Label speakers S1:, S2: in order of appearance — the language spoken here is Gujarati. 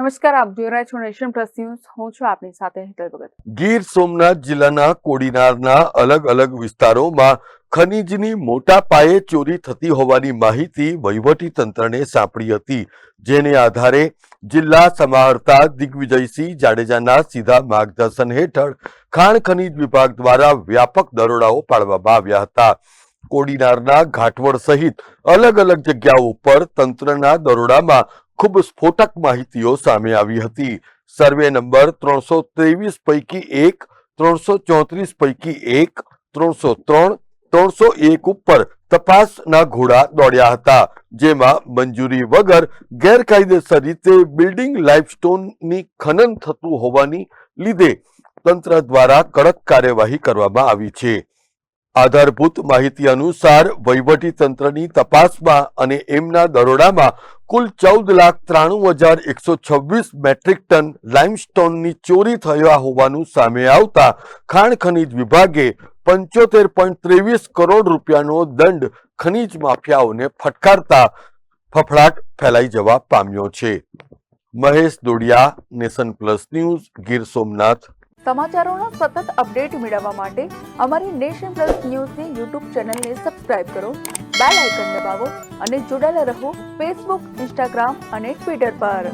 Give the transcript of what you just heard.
S1: નમસ્કાર, આપ જોઈ રહ્યા છો નેશન પ્લસ ન્યૂઝ. હું છું આપની સાથે હેતલ ભગત.
S2: ગીર સોમનાથ જિલ્લાના કોડીનારના અલગ અલગ વિસ્તારોમાં ખનીજની મોટા પાયે ચોરી થતી હોવાની માહિતી વહીવટી તંત્રને સાંપડી હતી, જેને આધારે જિલ્લા સમાહર્તા દિગ્વિજયસિંહ જાડેજાના સીધા માર્ગદર્શન હેઠળ ખાણ ખનીજ વિભાગ દ્વારા વ્યાપક દરોડાઓ પાડવામાં આવ્યા હતા. કોડીનારના ઘાટવડ સહિત અલગ અલગ જગ્યાઓ પર તંત્રના દરોડામાં ખૂબ સ્ફોટક માહિતીઓ સામે આવી હતી. સર્વે નંબર 323 પૈકી 1, 334 પૈકી 1, 303, 301 ઉપર તપાસના ઘોડા દોડ્યા હતા, જેમાં મંજૂરી વગર ગેરકાયદેસર રીતે બિલ્ડિંગ લાઇમસ્ટોનની ખનન થતું હોવાની લીધે તંત્ર દ્વારા કડક કાર્યવાહી કરવામાં આવી છે. આધારભૂત માહિતી અનુસાર વહીવટી તંત્રની તપાસમાં અને એમના દરોડામાં કુલ 14,93,126 મેટ્રિક ટન લાઇમસ્ટોનની ચોરી થયા હોવાનું સામે આવતા ખાણ ખનીજ વિભાગે 75.23 કરોડ રૂપિયાનો દંડ ખનીજ માફિયાઓને ફટકારતા ફફડાટ ફેલાઈ જવા પામ્યો છે. Mahesh Dodiya, nation plus news, Gir Somnath.
S1: સમાચારોના સતત અપડેટ મેળવવા માટે અમારી નેશન પ્લસ ન્યૂઝની યુટ્યુબ ચેનલને સબસ્ક્રાઇબ કરો, બેલ આઇકન દબાવો અને જોડાયેલા રહો ફેસબુક, ઇન્સ્ટાગ્રામ અને ટ્વિટર પર.